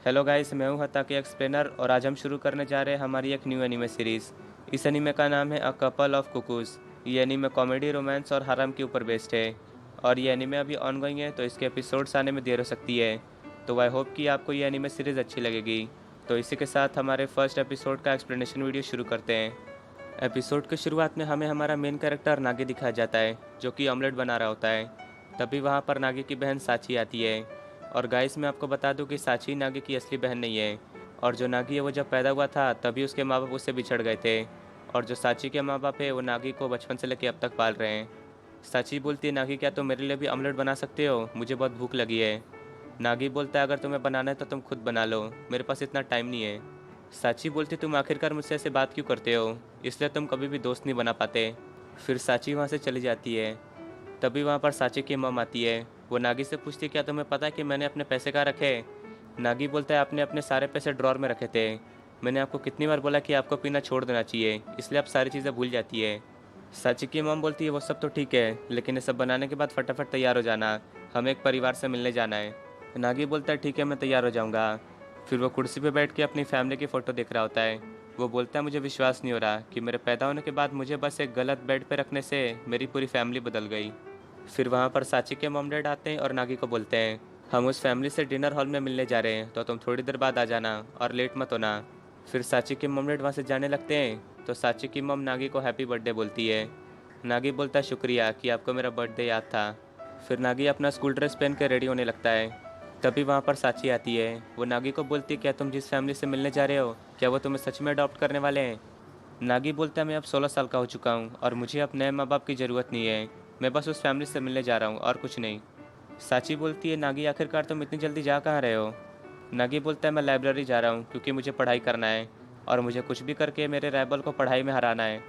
Hello guys, मैं हूं हताकी explainer और आज हम शुरू करने जा रहे हैं हमारी एक न्यू एनीमे सीरीज़। इस एनीमे का नाम है अ कपल ऑफ कुकूज़। ये एनीमे कॉमेडी, रोमांस और हरम के ऊपर बेस्ड है और ये एनीमे अभी ऑनगोइंग है, तो इसके एपिसोड्स आने में देर हो सकती है। तो आई होप कि आपको ये एनीमे सीरीज़ अच्छी लगेगी। तो इसी के साथ हमारे फर्स्ट एपिसोड का एक्सप्लेनेशन वीडियो शुरू करते हैं। एपिसोड की शुरुआत में हमें हमारा मेन कैरेक्टर नागी दिखाया जाता है, जो कि ऑमलेट बना रहा होता है। तभी वहाँ पर नागी की बहन साची आती है। और गाइस, मैं आपको बता दूं कि साची नागी की असली बहन नहीं है। और जो नागी है वो जब पैदा हुआ था तभी उसके माँ बाप उससे बिछड़ गए थे। और जो साची के माँ बाप है वो नागी को बचपन से लेकर अब तक पाल रहे हैं। साची बोलती है, नागी क्या तुम मेरे लिए भी ऑमलेट बना सकते हो? मुझे बहुत भूख लगी है। नागी बोलता है, अगर तुम्हें बनाना है तो तुम खुद बना लो, मेरे पास इतना टाइम नहीं है। साची बोलती, तुम आखिरकार मुझसे ऐसे बात क्यों करते हो? इसलिए तुम कभी भी दोस्त नहीं बना पाते। फिर साची वहाँ से चली जाती है। तभी वहाँ पर साची की मम आती है। वो नागी से पूछती है, क्या तुम्हें पता है कि मैंने अपने पैसे कहाँ रखे? नागी बोलता है, आपने अपने सारे पैसे ड्रॉर में रखे थे। मैंने आपको कितनी बार बोला कि आपको पीना छोड़ देना चाहिए, इसलिए आप सारी चीज़ें भूल जाती है। साची की मम बोलती है, वो सब तो ठीक है, लेकिन ये सब बनाने के बाद फटाफट तैयार हो जाना, हमें एक परिवार से मिलने जाना है। नागी बोलता है, ठीक है, मैं तैयार हो जाऊँगा। फिर वो कुर्सी पे बैठ के अपनी फैमिली की फ़ोटो देख रहा होता है। वो बोलता है, मुझे विश्वास नहीं हो रहा कि मेरे पैदा होने के बाद मुझे बस एक गलत बेड पे रखने से मेरी पूरी फैमिली बदल गई। फिर वहाँ पर साची के मॉम डैड आते हैं और नागी को बोलते हैं, हम उस फैमिली से डिनर हॉल में मिलने जा रहे हैं, तो तुम थोड़ी देर बाद आ जाना और लेट मत होना। फिर साची के मॉम डैड वहाँ से जाने लगते हैं, तो साची की मॉम नागी को हैप्पी बर्थडे बोलती है। नागी बोलता है, शुक्रिया कि आपको मेरा बर्थडे याद था। फिर नागी अपना स्कूल ड्रेस पहन कर रेडी होने लगता है। तभी वहाँ पर साची आती है। वो नागी को बोलती है, क्या तुम जिस फैमिली से मिलने जा रहे हो, क्या वो तुम्हें सच में अडॉप्ट करने वाले हैं? नागी बोलता है, मैं अब 16 साल का हो चुका हूँ और मुझे अब नए माँ बाप की ज़रूरत नहीं है। मैं बस उस फैमिली से मिलने जा रहा हूँ और कुछ नहीं। साची बोलती है, नागी आखिरकार तुम इतनी जल्दी जा कहाँ रहे हो? नागी बोलता है, मैं लाइब्रेरी जा रहा हूँ क्योंकि मुझे पढ़ाई करना है और मुझे कुछ भी करके मेरे राइवल को पढ़ाई में हराना है।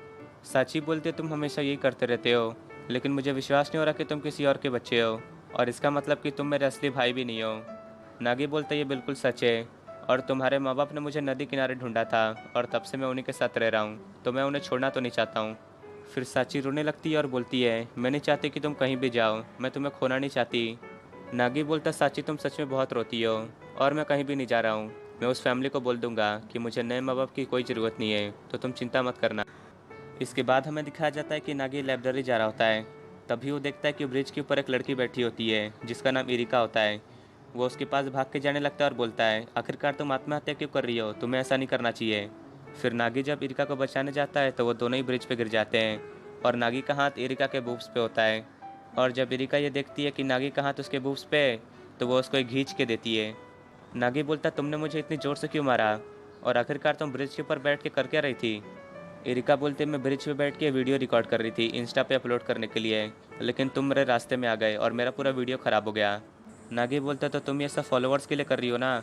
साची बोलती है, तुम हमेशा यही करते रहते हो, लेकिन मुझे विश्वास नहीं हो रहा कि तुम किसी और के बच्चे हो, और इसका मतलब कि तुम मेरे असली भाई भी नहीं हो। नागी बोलता है, ये बिल्कुल सच है, और तुम्हारे माँ बाप ने मुझे नदी किनारे ढूंढा था और तब से मैं उन्हीं के साथ रह रहा हूँ, तो मैं उन्हें छोड़ना तो नहीं चाहता हूँ। फिर साची रोने लगती है और बोलती है, मैं नहीं चाहती कि तुम कहीं भी जाओ, मैं तुम्हें खोना नहीं चाहती। नागी बोलता, साची तुम सच में बहुत रोती हो, और मैं कहीं भी नहीं जा रहा हूँ। मैं उस फैमिली को बोल दूंगा कि मुझे नए माँ बाप की कोई ज़रूरत नहीं है, तो तुम चिंता मत करना। इसके बाद हमें दिखाया जाता है कि नागी लाइब्रेरी जा रहा होता है। तभी वो देखता है कि ब्रिज के ऊपर एक लड़की बैठी होती है जिसका नाम इरिका होता है। वो उसके पास भाग के जाने लगता है और बोलता है, आखिरकार तुम आत्महत्या क्यों कर रही हो? तुम्हें ऐसा नहीं करना चाहिए। फिर नागी जब इरिका को बचाने जाता है तो वो दोनों ही ब्रिज पे गिर जाते हैं और नागी का हाथ इरिका के बूब्स पे होता है। और जब इरिका ये देखती है कि नागी का हाथ उसके बूब्स पे है, तो वो उसको एक खींच के देती है। नागी बोलता, तुमने मुझे इतनी ज़ोर से क्यों मारा? और आखिरकार तुम ब्रिज के ऊपर बैठ के कर क्या रही थी? एरिका बोलते, मैं ब्रिज पे बैठ के वीडियो रिकॉर्ड कर रही थी इंस्टा पे अपलोड करने के लिए, लेकिन तुम मेरे रास्ते में आ गए और मेरा पूरा वीडियो ख़राब हो गया। नागी बोलता, तो तुम ये सब फॉलोअर्स के लिए कर रही हो ना?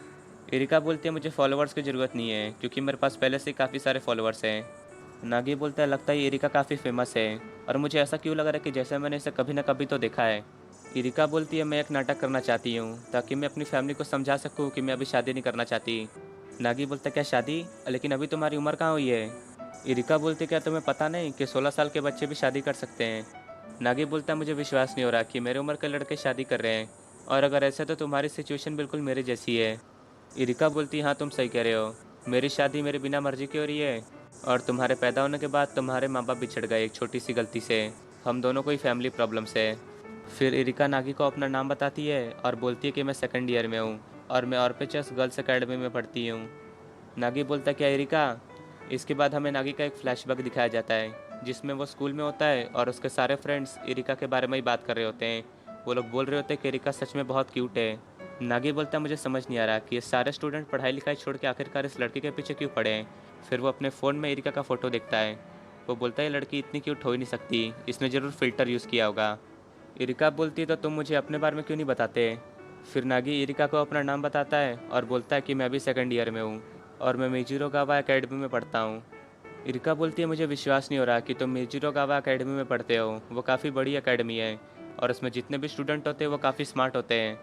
एरिका बोलती है, मुझे फॉलोअर्स की ज़रूरत नहीं है क्योंकि मेरे पास पहले से काफ़ी सारे फॉलोअर्स हैं। नागी बोलता है, लगता है एरिका काफ़ी फेमस है, और मुझे ऐसा क्यों लग रहा है कि जैसे मैंने इसे कभी ना कभी तो देखा है। एरिका बोलती है, मैं एक नाटक करना चाहती हूँ ताकि मैं अपनी फैमिली को समझा सकूँ कि मैं अभी शादी नहीं करना चाहती। नागी बोलता, क्या शादी? लेकिन अभी तुम्हारी उम्र कहाँ हुई है? इरिका बोलती, क्या तुम्हें पता नहीं कि 16 साल के बच्चे भी शादी कर सकते हैं? नागी बोलता, मुझे विश्वास नहीं हो रहा कि मेरे उम्र के लड़के शादी कर रहे हैं, और अगर ऐसा तो तुम्हारी सिचुएशन बिल्कुल मेरे जैसी है। इरिका बोलती, हाँ तुम सही कह रहे हो, मेरी शादी मेरी बिना मर्जी की हो रही है, और तुम्हारे पैदा होने के बाद तुम्हारे माँ बाप बिछड़ गए एक छोटी सी गलती से। हम दोनों को ही फैमिली प्रॉब्लम्स है। फिर इरिका नागी को अपना नाम बताती है और बोलती है कि मैं सेकंड ईयर में हूँ और मैं ऑर्पेचस गर्ल्स एकेडमी में पढ़ती हूँ। नागी बोलता, क्या एरिका? इसके बाद हमें नागी का एक फ्लैशबैक दिखाया जाता है जिसमें वो स्कूल में होता है और उसके सारे फ्रेंड्स एरिका के बारे में ही बात कर रहे होते हैं। वो लोग बोल रहे होते हैं कि एरिका सच में बहुत क्यूट है। नागी बोलता है, मुझे समझ नहीं आ रहा कि ये सारे स्टूडेंट पढ़ाई लिखाई छोड़ के आखिरकार इस लड़की के पीछे क्यों पड़े हैं। फिर वो अपने फ़ोन में एरिका का फ़ोटो देखता है। वो बोलता है, ये लड़की इतनी क्यूट हो ही नहीं सकती, इसने ज़रूर फ़िल्टर यूज़ किया होगा। एरिका बोलती है, तो तुम मुझे अपने बारे में क्यों नहीं बताते? फिर नागी एरिका को अपना नाम बताता है और बोलता है कि मैं अभी सेकंड ईयर में हूँ और मैं मेजिरो गावा एकेडमी में पढ़ता हूँ। इरिका बोलती है, मुझे विश्वास नहीं हो रहा कि तुम मेजिरो गावा एकेडमी में पढ़ते हो। वो काफ़ी बड़ी एकेडमी है और उसमें जितने भी स्टूडेंट होते हैं वो काफ़ी स्मार्ट होते हैं।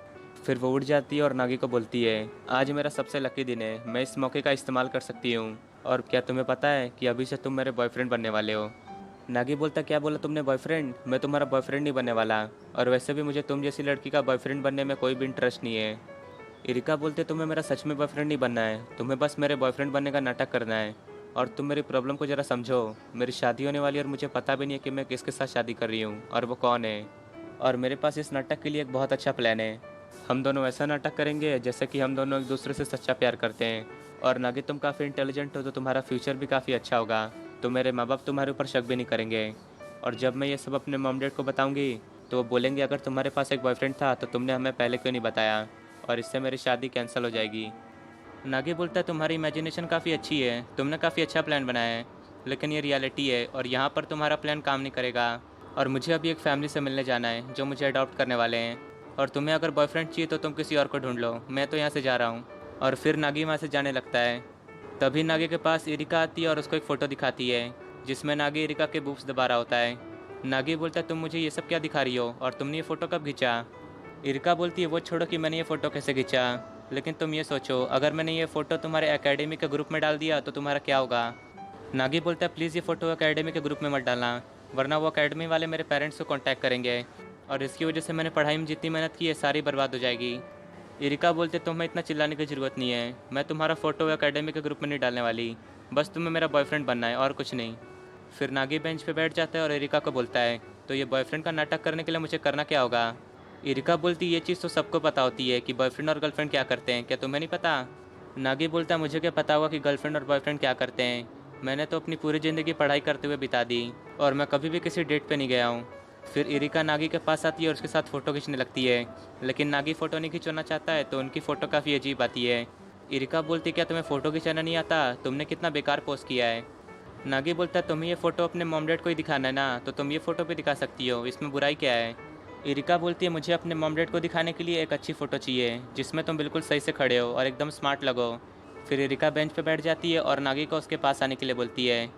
फिर वो उठ जाती है और नागी को बोलती है, आज मेरा सबसे लकी दिन है, मैं इस मौके का इस्तेमाल कर सकती हूँ। और क्या तुम्हें पता है कि अभी से तुम मेरे बॉयफ्रेंड बनने वाले हो? नागी बोलता, क्या बोला तुमने? बॉयफ्रेंड? मैं तुम्हारा बॉयफ्रेंड नहीं बनने वाला, और वैसे भी मुझे तुम जैसी लड़की का बॉयफ्रेंड बनने में कोई भी इंटरेस्ट नहीं है। इरिका बोलती तुम्हें मेरा सच में बॉयफ्रेंड नहीं बनना है, तुम्हें बस मेरे बॉयफ्रेंड बनने का नाटक करना है। और तुम मेरी प्रॉब्लम को ज़रा समझो, मेरी शादी होने वाली है और मुझे पता भी नहीं है कि मैं किसके साथ शादी कर रही हूँ और वो कौन है। और मेरे पास इस नाटक के लिए एक बहुत अच्छा प्लान है। हम दोनों ऐसा नाटक करेंगे जैसे कि हम दोनों एक दूसरे से सच्चा प्यार करते हैं। और नागी तुम काफ़ी इंटेलिजेंट हो तो तुम्हारा फ्यूचर भी काफ़ी अच्छा होगा, तो मेरे माँ बाप तुम्हारे ऊपर शक भी नहीं करेंगे। और जब मैं ये सब अपने मॉम डैड को बताऊंगी तो वो बोलेंगे अगर तुम्हारे पास एक बॉयफ्रेंड था तो तुमने हमें पहले क्यों नहीं बताया, और इससे मेरी शादी कैंसिल हो जाएगी। नागी बोलता है तुम्हारी इमेजिनेशन काफ़ी अच्छी है, तुमने काफ़ी अच्छा प्लान बनाया है, लेकिन ये रियलिटी है और यहाँ पर तुम्हारा प्लान काम नहीं करेगा। और मुझे अभी एक फैमिली से मिलने जाना है जो मुझे अडॉप्ट करने वाले हैं। और तुम्हें अगर बॉयफ्रेंड चाहिए तो तुम किसी और को ढूंढ लो, मैं तो यहाँ से जा रहा हूँ। और फिर नागी वहाँ से जाने लगता है। तभी नागी के पास इरिका आती है और उसको एक फ़ोटो दिखाती है जिसमें नागी इरिका के बूब्स दबा रहा होता है। नागी बोलता है तुम मुझे ये सब क्या दिखा रही हो और तुमने ये फ़ोटो कब खींचा। इरिका बोलती है वो छोड़ो कि मैंने ये फ़ोटो कैसे खींचा, लेकिन तुम ये सोचो अगर मैंने ये फ़ोटो तुम्हारे एकेडमी के ग्रुप में डाल दिया तो तुम्हारा क्या होगा। नागी बोलता है प्लीज़ ये फ़ोटो एकेडमी के ग्रुप में मत डालना, वरना वो एकेडमी वाले मेरे पेरेंट्स को कांटेक्ट करेंगे और इसकी वजह से मैंने पढ़ाई में जितनी मेहनत की है सारी बर्बाद हो जाएगी। इरिका बोलते तुम्हें इतना चिल्लाने की ज़रूरत नहीं है, मैं तुम्हारा फ़ोटो एकेडमी के ग्रुप में नहीं डालने वाली, बस तुम्हें मेरा बॉयफ्रेंड बनना है और कुछ नहीं। फिर नागी बेंच पे बैठ जाता है और इरिका को बोलता है तो ये बॉयफ्रेंड का नाटक करने के लिए मुझे करना क्या होगा। इरिका बोलती ये चीज़ तो सबको पता होती है कि बॉयफ्रेंड और गर्लफ्रेंड क्या करते हैं, क्या तुम्हें नहीं पता। नागी बोलता मुझे क्या पता होगा कि गर्लफ्रेंड और बॉयफ्रेंड क्या करते हैं, मैंने तो अपनी पूरी ज़िंदगी पढ़ाई करते हुए बिता दी और मैं कभी भी किसी डेट पे नहीं गया हूँ। फिर इरिका नागी के पास आती है और उसके साथ फ़ोटो खींचने लगती है, लेकिन नागी फ़ोटो नहीं खिंचवाना चाहता है तो उनकी फ़ोटो काफ़ी अजीब आती है। इरिका बोलती क्या तुम्हें फ़ोटो खिंचाना नहीं आता, तुमने कितना बेकार पोस्ट किया है। नागी बोलता है तुम्हें ये फ़ोटो अपने मॉम डैड को ही दिखाना है ना, तो तुम ये फ़ोटो भी दिखा सकती हो, इसमें बुराई क्या है। इरिका बोलती है मुझे अपने मॉम डैड को दिखाने के लिए एक अच्छी फ़ोटो चाहिए जिसमें तुम बिल्कुल सही से खड़े हो और एकदम स्मार्ट लगो। फिर इरिका बेंच पे बैठ जाती है और नागी को उसके पास आने के लिए बोलती है।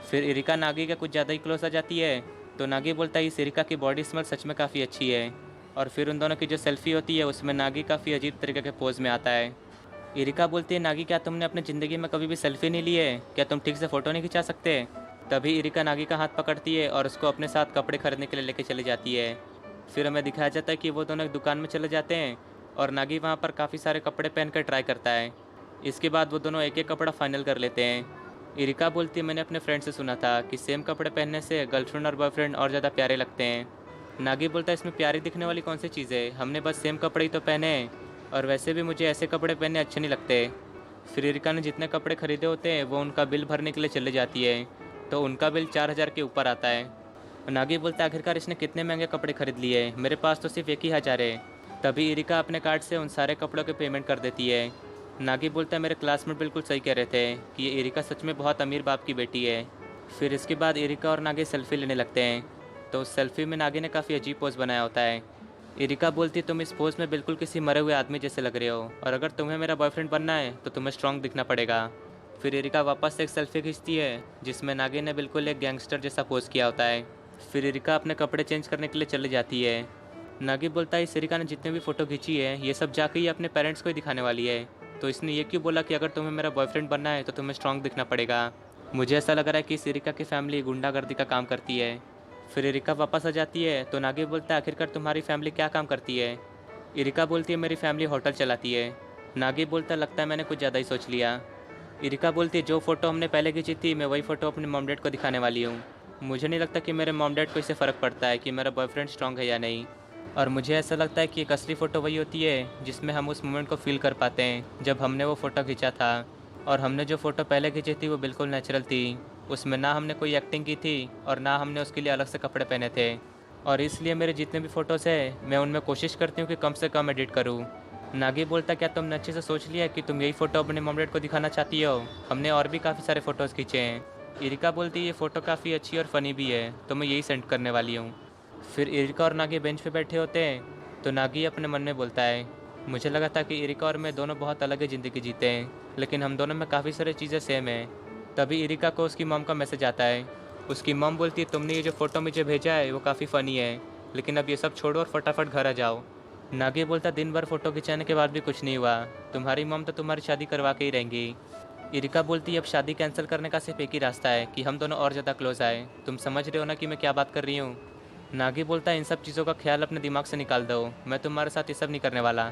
फिर इरिका नागी के कुछ ज़्यादा ही क्लोज आ जाती है, तो नागी बोलता है इस इरिका की बॉडी स्मेल सच में काफ़ी अच्छी है। और फिर उन दोनों की जो सेल्फी होती है उसमें नागी काफ़ी अजीब तरीके के पोज में आता है। इरिका बोलती है नागी क्या तुमने अपनी ज़िंदगी में कभी भी सेल्फी नहीं ली है, क्या तुम ठीक से फ़ोटो नहीं खिंचा सकते। तभी इरिका नागी का हाथ पकड़ती है और उसको अपने साथ कपड़े खरीदने के लिए लेके चली जाती है। फिर हमें दिखाया जाता है कि वो दोनों एक दुकान में चले जाते हैं और नागी वहाँ पर काफ़ी सारे कपड़े पहन कर ट्राई करता है। इसके बाद वो दोनों एक एक कपड़ा फाइनल कर लेते हैं। इरिका बोलती है मैंने अपने फ्रेंड से सुना था कि सेम कपड़े पहनने से गर्लफ्रेंड और बॉयफ्रेंड और ज़्यादा प्यारे लगते हैं। नागी बोलता है इसमें प्यारी दिखने वाली कौन सी चीज़ है, हमने बस सेम कपड़े ही तो पहने हैं, और वैसे भी मुझे ऐसे कपड़े पहनने अच्छे नहीं लगते। फिर इरिका ने जितने कपड़े खरीदे होते हैं वो उनका बिल भरने के लिए चले जाती है, तो उनका बिल 4,000 के ऊपर आता है। नागी बोलता है आखिरकार इसने कितने महंगे कपड़े खरीद लिए, मेरे पास तो सिर्फ 1,000 है। तभी इरिका अपने कार्ड से उन सारे कपड़ों के पेमेंट कर देती है। नागी बोलता है मेरे क्लासमेट बिल्कुल सही कह रहे थे कि ये इरिका सच में बहुत अमीर बाप की बेटी है। फिर इसके बाद इरिका और नागी सेल्फी लेने लगते हैं, तो उस सेल्फी में नागी ने काफ़ी अजीब पोज बनाया होता है। इरिका बोलती है तुम इस पोज में बिल्कुल किसी मरे हुए आदमी जैसे लग रहे हो, और अगर तुम्हें मेरा बॉयफ्रेंड बनना है तो तुम्हें स्ट्रांग दिखना पड़ेगा। फिर इरिका वापस से एक सेल्फी खींचती है जिसमें नागी ने बिल्कुल एक गैंगस्टर जैसा पोज किया होता है। फिर इरिका अपने कपड़े चेंज करने के लिए चली जाती है। नागी बोलता है इस इरिका ने जितने भी फ़ोटो खींची है ये सब जाके ये अपने पेरेंट्स को ही दिखाने वाली है, तो इसने ये क्यों बोला कि अगर तुम्हें मेरा बॉयफ्रेंड बनना है तो तुम्हें स्ट्रांग दिखना पड़ेगा। मुझे ऐसा लग रहा है कि इस इरिका की फैमिली गुंडागर्दी का काम करती है। फिर इरिका वापस आ जाती है तो नागी बोलता है आखिरकार तुम्हारी फैमिली क्या काम करती है। इरिका बोलती है मेरी फैमिली होटल चलाती है। नागी बोलता है लगता है मैंने कुछ ज़्यादा ही सोच लिया। इरिका बोलती है जो फ़ोटो हमने पहले खींची थी मैं वही फ़ोटो अपने मॉम डैड को दिखाने वाली हूँ। मुझे नहीं लगता कि मेरे मॉम डैड को इससे फ़र्क पड़ता है कि मेरा बॉयफ्रेंड स्ट्रांग है या नहीं। और मुझे ऐसा लगता है कि एक असली फ़ोटो वही होती है जिसमें हम उस मोमेंट को फील कर पाते हैं जब हमने वो फ़ोटो खींचा था। और हमने जो फ़ोटो पहले खींची थी वो बिल्कुल नेचुरल थी, उसमें ना हमने कोई एक्टिंग की थी और ना हमने उसके लिए अलग से कपड़े पहने थे। और इसलिए मेरे जितने भी फ़ोटोज़ हैं मैं उनमें कोशिश करती हूँ कि कम से कम एडिट करूँ। नागी बोलता क्या तुमने अच्छे से सोच लिया कि तुम यही फ़ोटो अपने मॉम डैड को दिखाना चाहती हो, हमने और भी काफ़ी सारे फ़ोटोज़ खींचे हैं। इरिका बोलती ये फ़ोटो काफ़ी अच्छी और फ़नी भी है, तो मैं यही सेंड करने वाली हूँ। फिर इरिका और नागी बेंच पे बैठे होते हैं तो नागी अपने मन में बोलता है मुझे लगा था कि इरिका और मैं दोनों बहुत अलग ही ज़िंदगी जीते हैं, लेकिन हम दोनों में काफ़ी सारी चीज़ें सेम हैं। तभी इरिका को उसकी मॉम का मैसेज आता है। उसकी मॉम बोलती है तुमने ये जो फ़ोटो मुझे भेजा है वो काफ़ी फ़नी है, लेकिन अब ये सब छोड़ो और फटाफट घर आ जाओ। नागी बोलता दिन भर फ़ोटो खिंचाने के बाद भी कुछ नहीं हुआ, तुम्हारी मॉम तो तुम्हारी शादी करवा के ही रहेंगी। इरिका बोलती है अब शादी कैंसिल करने का सिर्फ एक ही रास्ता है कि हम दोनों और ज़्यादा क्लोज आए, तुम समझ रहे हो ना कि मैं क्या बात कर रही हूँ। नागी बोलता है इन सब चीज़ों का ख्याल अपने दिमाग से निकाल दो, मैं तुम्हारे साथ ये सब नहीं करने वाला।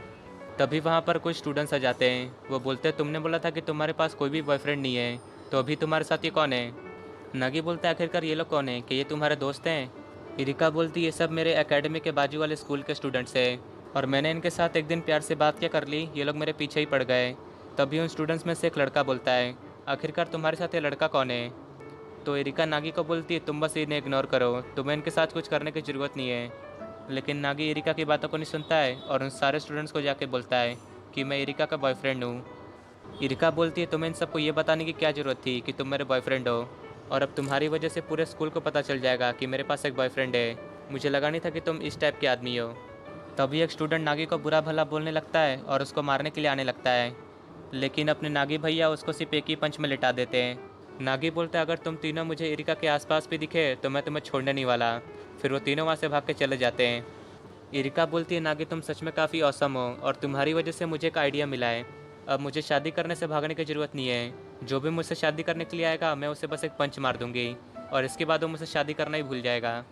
तभी वहाँ पर कुछ स्टूडेंट्स आ जाते हैं। वो बोलते हैं तुमने बोला था कि तुम्हारे पास कोई भी बॉयफ्रेंड नहीं है, तो अभी तुम्हारे साथ ये कौन है? नागी बोलता है आखिरकार ये लोग कौन है, कि ये तुम्हारे दोस्त हैं? इरिका बोलती ये सब मेरे एकेडमी के बाजू वाले स्कूल के स्टूडेंट्स हैं, और मैंने इनके साथ एक दिन प्यार से बात क्या कर ली, ये लोग मेरे पीछे ही पड़ गए। तभी उन स्टूडेंट्स में से एक लड़का बोलता है आखिरकार तुम्हारे साथ ये लड़का कौन है? तो एरिका नागी को बोलती है तुम बस इन्हें इग्नोर करो, तुम्हें इनके साथ कुछ करने की ज़रूरत नहीं है। लेकिन नागी एरिका की बातों को नहीं सुनता है और उन सारे स्टूडेंट्स को जाके बोलता है कि मैं एरिका का बॉयफ्रेंड हूँ। एरिका बोलती है तुम्हें इन सबको ये बताने की क्या ज़रूरत थी कि तुम मेरे बॉयफ्रेंड हो, और अब तुम्हारी वजह से पूरे स्कूल को पता चल जाएगा कि मेरे पास एक बॉयफ्रेंड है। मुझे लगा नहीं था कि तुम इस टाइप के आदमी हो। तभी एक स्टूडेंट नागी को बुरा भला बोलने लगता है और उसको मारने के लिए आने लगता है, लेकिन अपने नागी भैया उसको सिर्फ एक ही पंच में लिटा देते हैं। नागी बोलता है अगर तुम तीनों मुझे एरिका के आसपास भी दिखे तो मैं तुम्हें छोड़ने नहीं वाला। फिर वो तीनों वहाँ से भाग के चले जाते हैं। एरिका बोलती है नागी तुम सच में काफ़ी औसम हो, और तुम्हारी वजह से मुझे एक आइडिया मिला है। अब मुझे शादी करने से भागने की ज़रूरत नहीं है। जो भी मुझसे शादी करने के लिए आएगा मैं उसे बस एक पंच मार दूंगी, और इसके बाद वो मुझसे शादी करना ही भूल जाएगा।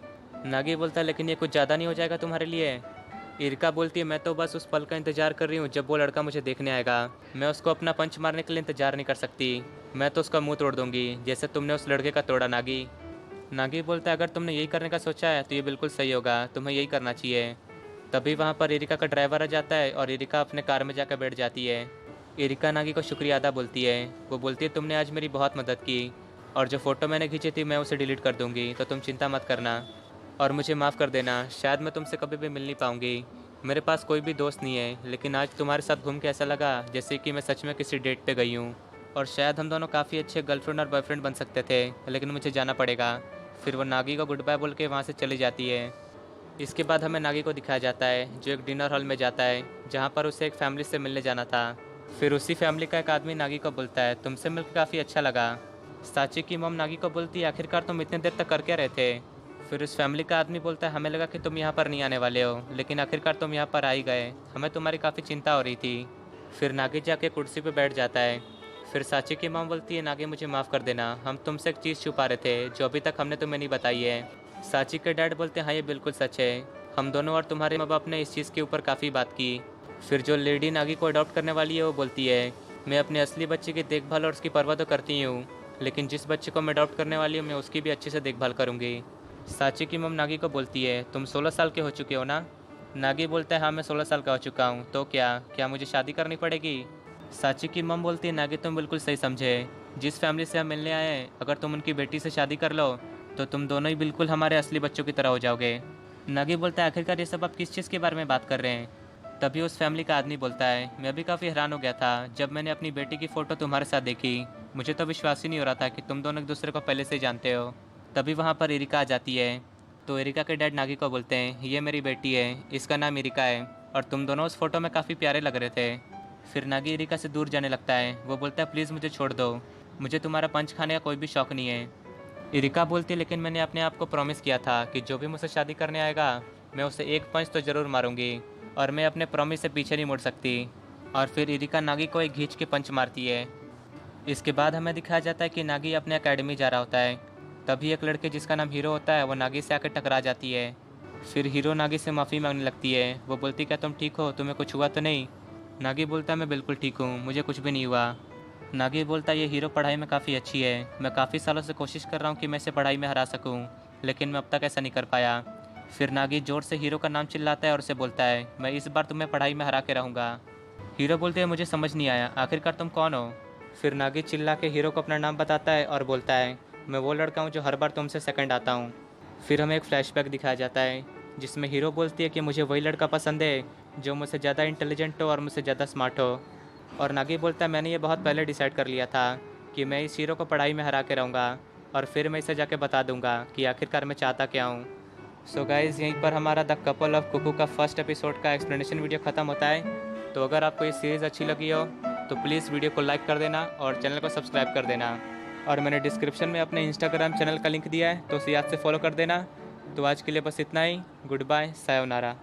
नागी बोलता है लेकिन ये कुछ ज़्यादा नहीं हो जाएगा तुम्हारे लिए? इरिका बोलती है मैं तो बस उस पल का इंतज़ार कर रही हूँ जब वो लड़का मुझे देखने आएगा। मैं उसको अपना पंच मारने के लिए इंतज़ार नहीं कर सकती। मैं तो उसका मुंह तोड़ दूंगी जैसे तुमने उस लड़के का तोड़ा। नागी नागी बोलता है अगर तुमने यही करने का सोचा है तो ये बिल्कुल सही होगा, तुम्हें यही करना चाहिए। तभी वहाँ पर इरिका का ड्राइवर आ जाता है और इरिका अपने कार में जाकर बैठ जाती है। इरिका नागी को शुक्रिया अदा बोलती है। वो बोलती है तुमने आज मेरी बहुत मदद की, और जो फ़ोटो मैंने खींची थी मैं उसे डिलीट कर दूंगी, तो तुम चिंता मत करना और मुझे माफ़ कर देना। शायद मैं तुमसे कभी भी मिल नहीं पाऊंगी, मेरे पास कोई भी दोस्त नहीं है, लेकिन आज तुम्हारे साथ घूम के ऐसा लगा जैसे कि मैं सच में किसी डेट पे गई हूँ, और शायद हम दोनों काफ़ी अच्छे गर्लफ्रेंड और बॉयफ्रेंड बन सकते थे, लेकिन मुझे जाना पड़ेगा। फिर वो नागी को गुड बाय बोल के वहाँ से चली जाती है। इसके बाद हमें नागी को दिखाया जाता है जो एक डिनर हॉल में जाता है जहाँ पर उसे एक फैमिली से मिलने जाना था। फिर उसी फैमिली का एक आदमी नागी को बोलता है तुमसे मिलकर काफ़ी अच्छा लगा। साची की मम नागी को बोलती है आखिरकार तुम इतने देर तक कर क्या रहे थे? फिर उस फैमिली का आदमी बोलता है हमें लगा कि तुम यहाँ पर नहीं आने वाले हो, लेकिन आखिरकार तुम यहाँ पर आ ही गए, हमें तुम्हारी काफ़ी चिंता हो रही थी। फिर नागी जाके कुर्सी पर बैठ जाता है। फिर साची की मम बोलती है नागी मुझे माफ़ कर देना, हम तुमसे एक चीज़ छुपा रहे थे जो अभी तक हमने तुम्हें नहीं बताई है। साची के डैड बोलते हैं हाँ ये बिल्कुल सच है, हम दोनों और तुम्हारे माँ बाप ने इस चीज़ के ऊपर काफ़ी बात की। फिर जो लेडी नागी को अडॉप्ट करने वाली है वो बोलती है मैं अपने असली बच्चे की देखभाल और उसकी परवाह तो करती हूँ, लेकिन जिस बच्चे को मैं अडॉप्ट करने वाली हूँ मैं उसकी भी अच्छे से देखभाल करूँगी। साची की मम नागी को बोलती है तुम 16 साल के हो चुके हो ना? नागी बोलता है हाँ मैं 16 साल का हो चुका हूँ, तो क्या क्या मुझे शादी करनी पड़ेगी? साची की मम बोलती है नागी तुम बिल्कुल सही समझे, जिस फैमिली से हम मिलने आए हैं अगर तुम उनकी बेटी से शादी कर लो तो तुम दोनों ही बिल्कुल हमारे असली बच्चों की तरह हो जाओगे। नागी बोलता है आखिरकार ये सब आप किस चीज़ के बारे में बात कर रहे हैं? तभी उस फैमिली का आदमी बोलता है मैं भी काफ़ी हैरान हो गया था जब मैंने अपनी बेटी की फ़ोटो तुम्हारे साथ देखी, मुझे तो विश्वास ही नहीं हो रहा था कि तुम दोनों एक दूसरे को पहले से जानते हो। तभी वहाँ पर एरिका आ जाती है, तो एरिका के डैड नागी को बोलते हैं ये मेरी बेटी है, इसका नाम एरिका है, और तुम दोनों उस फोटो में काफ़ी प्यारे लग रहे थे। फिर नागी एरिका से दूर जाने लगता है। वो बोलता है प्लीज़ मुझे छोड़ दो, मुझे तुम्हारा पंच खाने का कोई भी शौक़ नहीं है। एरिका बोलती है लेकिन मैंने अपने आप को प्रॉमिस किया था कि जो भी मुझसे शादी करने आएगा मैं उसे एक पंच तो ज़रूर मारूंगी, और मैं अपने प्रॉमिस से पीछे नहीं मुड़ सकती। और फिर एरिका नागी को एक घींच के पंच मारती है। इसके बाद हमें दिखाया जाता है कि नागी अपने एकेडमी जा रहा होता है। तभी एक लड़के जिसका नाम हीरो होता है वो नागी से आकर टकरा जाती है। फिर हीरो नागी से माफ़ी मांगने लगती है। वो बोलती क्या तुम ठीक हो, तुम्हें कुछ हुआ तो नहीं? नागी बोलता है मैं बिल्कुल ठीक हूँ, मुझे कुछ भी नहीं हुआ। नागी बोलता है ये हीरो पढ़ाई में काफ़ी अच्छी है, मैं काफ़ी सालों से कोशिश कर रहा हूँ कि मैं इसे पढ़ाई में हरा सकूँ, लेकिन मैं अब तक ऐसा नहीं कर पाया। फिर नागी जोर से हीरो का नाम चिल्लाता है और उसे बोलता है मैं इस बार तुम्हें पढ़ाई में हरा के रहूँगा। हीरो बोलते हैं मुझे समझ नहीं आया, आखिरकार तुम कौन हो? फिर नागी चिल्ला के हीरो को अपना नाम बताता है और बोलता है मैं वो लड़का हूँ जो हर बार तुमसे सेकंड आता हूँ। फिर हमें एक फ्लैशबैक दिखाया जाता है जिसमें हीरो बोलती है कि मुझे वही लड़का पसंद है जो मुझसे ज़्यादा इंटेलिजेंट हो और मुझसे ज़्यादा स्मार्ट हो। और नागी बोलता है मैंने ये बहुत पहले डिसाइड कर लिया था कि मैं इस हीरो को पढ़ाई में हरा के रहूँगा, और फिर मैं इसे जाके बता दूंगा कि आखिरकार मैं चाहता क्या हूँ। सो गाइज़ यहीं पर हमारा द कपल ऑफ कुकू का फर्स्ट एपिसोड का एक्सप्लेनेशन वीडियो ख़त्म होता है। तो अगर आपको ये सीरीज़ अच्छी लगी हो तो प्लीज़ वीडियो को लाइक कर देना और चैनल को सब्सक्राइब कर देना, और मैंने डिस्क्रिप्शन में अपने इंस्टाग्राम चैनल का लिंक दिया है तो उसे याद से फॉलो कर देना। तो आज के लिए बस इतना ही, गुड बाय, सायोनारा।